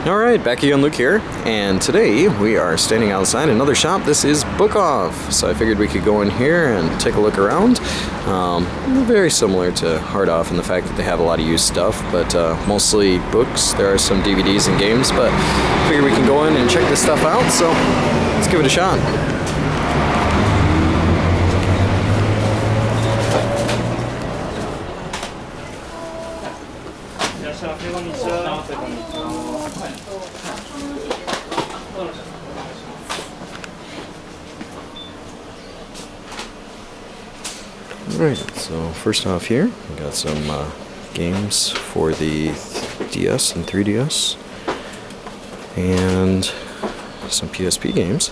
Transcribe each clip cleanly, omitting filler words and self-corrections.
Alright, back again, Luke here, and today we are standing outside another shop. This is Book Off, so I figured we could go in here and take a look around. Very similar to Hard Off in the fact that they have a lot of used stuff, but mostly books. There are some DVDs and games, but I figured we can go in and check this stuff out, so let's give it a shot. Alright, so first off here, we got some games for the DS and 3DS, and some PSP games.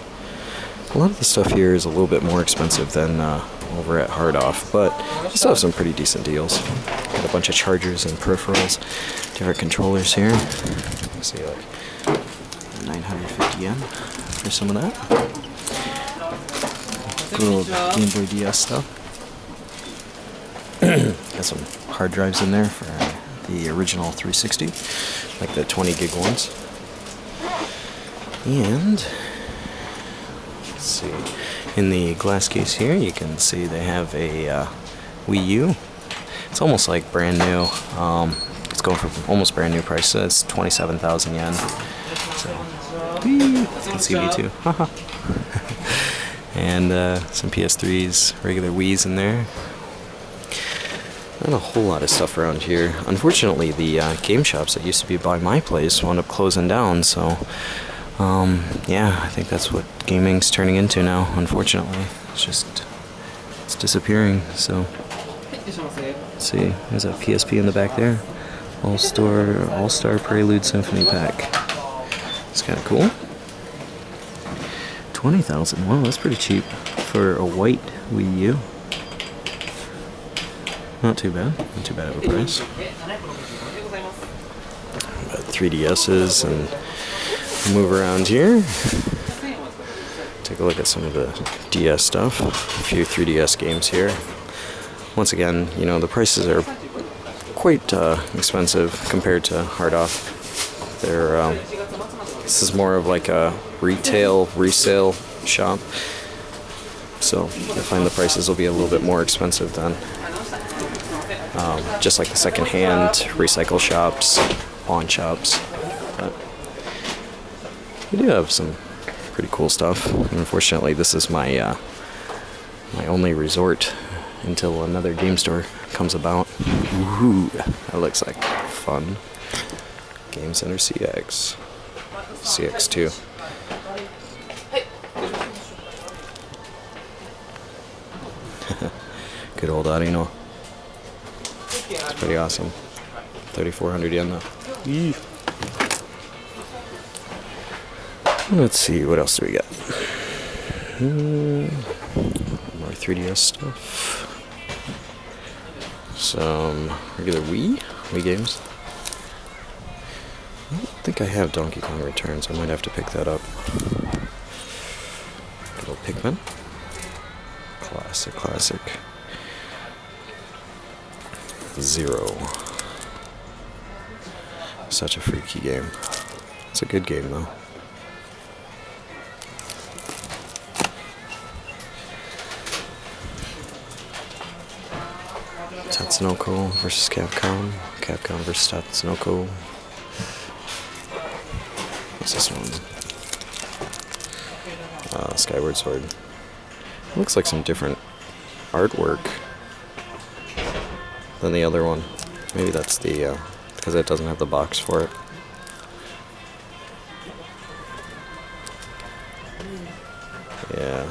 A lot of the stuff here is a little bit more expensive than over at Hard Off, but they still have some pretty decent deals. Got a bunch of chargers and peripherals, different controllers here. You see like 950 yen for some of that. Good old Game Boy DS stuff. Got some hard drives in there for the original 360, like the 20 gig ones. And let's see, in the glass case here, you can see they have a Wii U. It's almost like brand new. It's going for almost brand new price. It's 27,000 yen. So, you can see me too. And some PS3s, regular Wii's in there. Not a whole lot of stuff around here. Unfortunately, the game shops that used to be by my place wound up closing down, so yeah, I think that's what gaming's turning into now, unfortunately. It's disappearing, so let's see, there's a PSP in the back there. All-Star Prelude Symphony Pack. It's kind of cool. 20,000, wow, that's pretty cheap for a white Wii U. Not too bad of a price. Got 3DS's, and move around here. Take a look at some of the DS stuff. A few 3DS games here. Once again, you know, the prices are quite expensive compared to Hard Off. This is more of like a retail resale shop, so I find the prices will be a little bit more expensive than just like the second-hand recycle shops, pawn shops. But we do have some pretty cool stuff. And unfortunately, this is my my only resort until another game store comes about. Ooh, that looks like fun. Game Center CX, CX2. Good old Arino. It's pretty awesome. 3,400 yen though. Eee. Let's see, what else do we got? More 3DS stuff. Some regular Wii games. I don't think I have Donkey Kong Returns. I might have to pick that up. Good old Pikmin. Classic. Zero. Such a freaky game. It's a good game though. Tatsunoko versus Capcom. Capcom versus Tatsunoko. What's this one? Skyward Sword. Looks like some different artwork than the other one. Maybe that's the because it doesn't have the box for it. Yeah.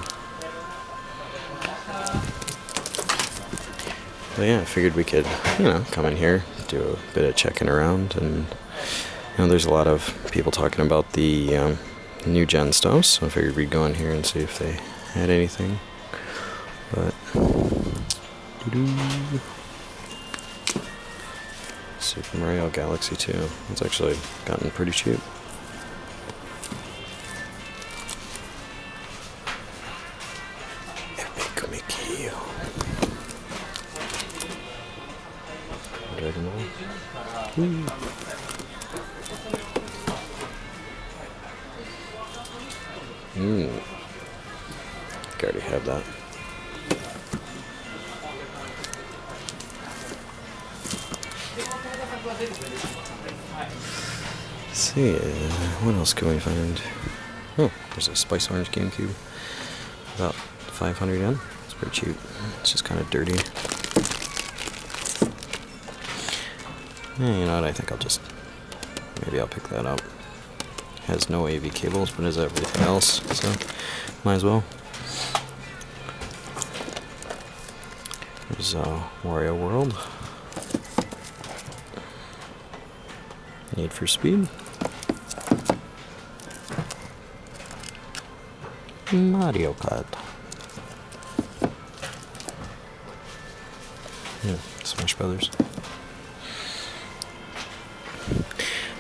But yeah, I figured we could, you know, come in here, do a bit of checking around, and you know, there's a lot of people talking about the new gen stuff, so I figured we'd go in here and see if they had anything. But Super Mario Galaxy 2. It's actually gotten pretty cheap. Epic Mickey. Dragon Ball. I already have that. Let's see, what else can we find? Oh, there's a Spice Orange GameCube. About 500 yen. It's pretty cheap. It's just kind of dirty. Yeah, you know what? I think maybe I'll pick that up. Has no AV cables, but has everything else, so might as well. There's Wario World. Need for Speed. Mario Kart. Yeah, Smash Brothers.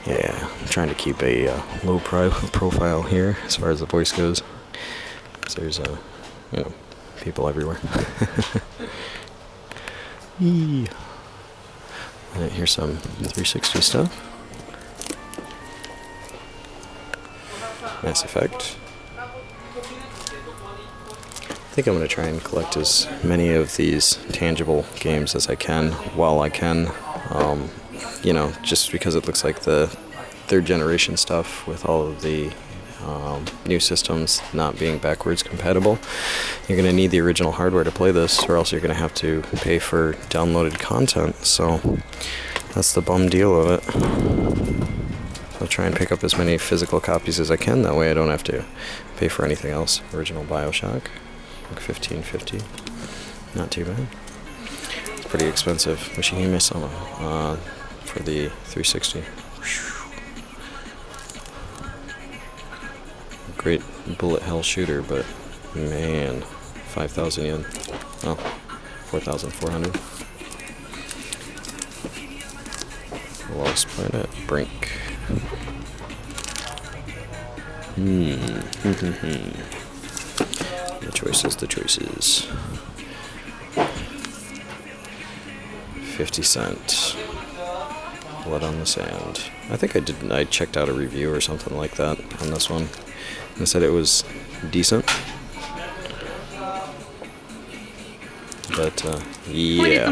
Yeah, I'm trying to keep a low profile here as far as the voice goes. Because there's, people everywhere. Alright, here's some 360 stuff. Mass Effect. I think I'm going to try and collect as many of these tangible games as I can while I can. Just because it looks like the third generation stuff with all of the new systems not being backwards compatible. You're going to need the original hardware to play this, or else you're going to have to pay for downloaded content. So that's the bum deal of it. I'll try and pick up as many physical copies as I can. That way I don't have to pay for anything else. Original BioShock, like $15.50. Not too bad. It's pretty expensive. Mishihime-sama for the 360. Great bullet hell shooter, but man, 5,000 yen. Oh, 4,400. Lost Planet, Brink. The choices. 50 cent. Blood on the Sand. I think I checked out a review or something like that on this one. They said it was decent. But, yeah.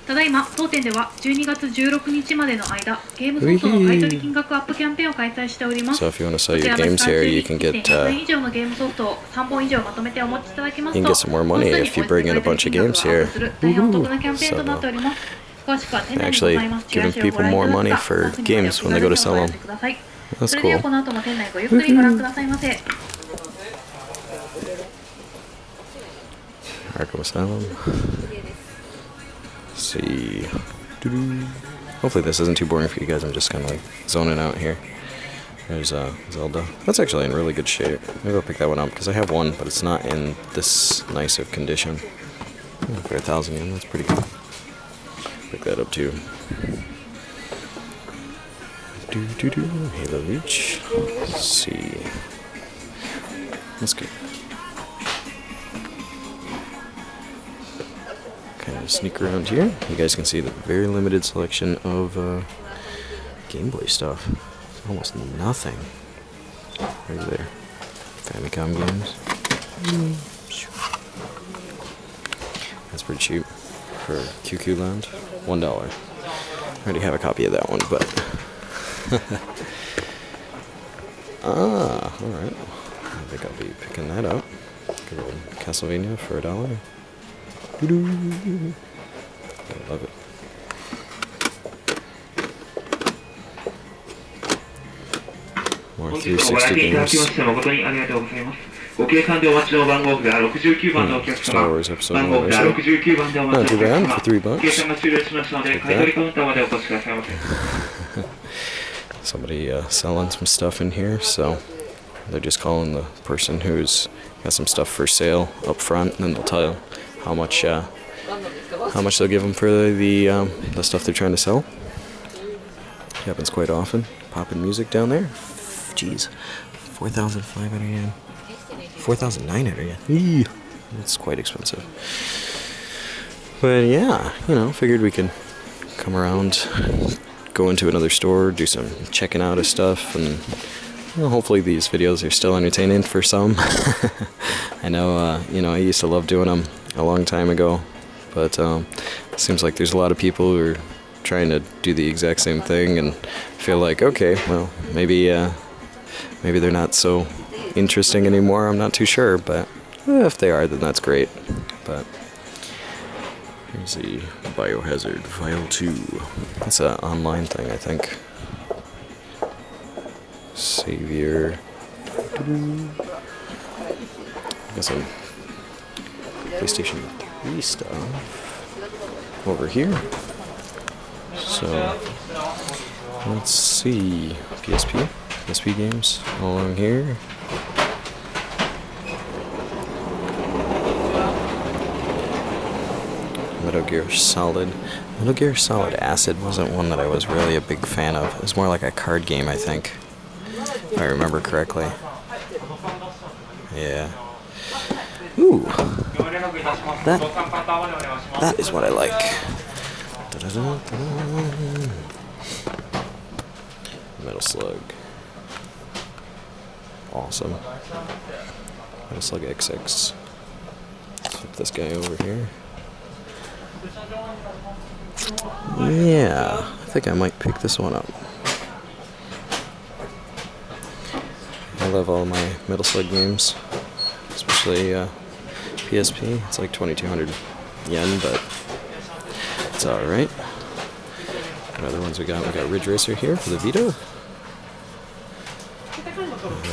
ただいま当店では12月16日までの間ゲームソフトの買取金額アップキャンペーンを開催しております。 So if you want to sell your games here, you can get 以上のゲームソフトを3本以上まとめてお持ちいただきますと you can get some more money if you bring in a bunch of games here. Actually giving people more money for games when they go to sell them. That's cool. Arkham Asylum. Let's see. Hopefully this isn't too boring for you guys. I'm just kind of like zoning out here. There's Zelda. That's actually in really good shape. Maybe I'll pick that one up because I have one, but it's not in this nice of condition. For 1,000 yen, that's pretty good. Pick that up too. Halo Reach. Let's see. That's good. Kind of sneak around here. You guys can see the very limited selection of Game Boy stuff. Almost nothing. Right there. Famicom games. That's pretty cheap for QQ Land. $1. I already have a copy of that one, but alright. I think I'll be picking that up. Good old Castlevania for $1. I love it. More 360 games. Star Wars Episode 1 Not too bad for $3. Somebody selling some stuff in here, so they're just calling the person who's got some stuff for sale up front, and then they'll tell you how much they'll give them for the stuff they're trying to sell. It happens quite often. Popping music down there. Jeez, 4,500 yen. 4,900 yen. That's quite expensive. But yeah, figured we could come around, go into another store, do some checking out of stuff, and Well, hopefully these videos are still entertaining for some. I know, you know, I used to love doing them a long time ago, but it seems like there's a lot of people who are trying to do the exact same thing and feel like, okay, well, maybe they're not so interesting anymore. I'm not too sure, but if they are, then that's great. But here's the Biohazard File 2. It's an online thing, I think. Savior. Got some PlayStation 3 stuff over here. So let's see. PSP games all along here. Metal Gear Solid. Metal Gear Solid Acid wasn't one that I was really a big fan of. It was more like a card game, I think. If I remember correctly. Yeah. Ooh. That is what I like. Metal Slug. Awesome. Metal Slug XX. Flip this guy over here. Yeah, I think I might pick this one up. I love all my Metal Slug games, especially PSP. It's like 2,200 yen, but it's alright. What other ones we got? We got Ridge Racer here for the Vita.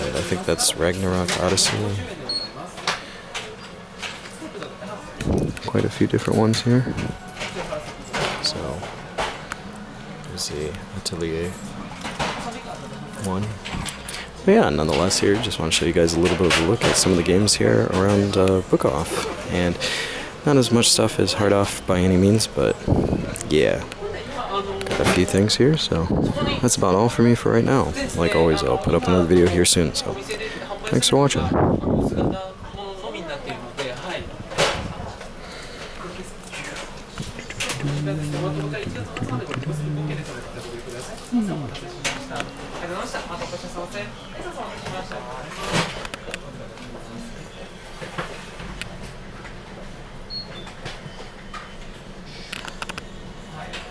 And I think that's Ragnarok Odyssey. Quite a few different ones here. So, there's the Atelier one. But yeah, nonetheless here, just want to show you guys a little bit of a look at some of the games here around Book Off. And not as much stuff as Hard Off by any means, but yeah. Got a few things here, so that's about all for me for right now. Like always, I'll put up another video here soon, so thanks for watching.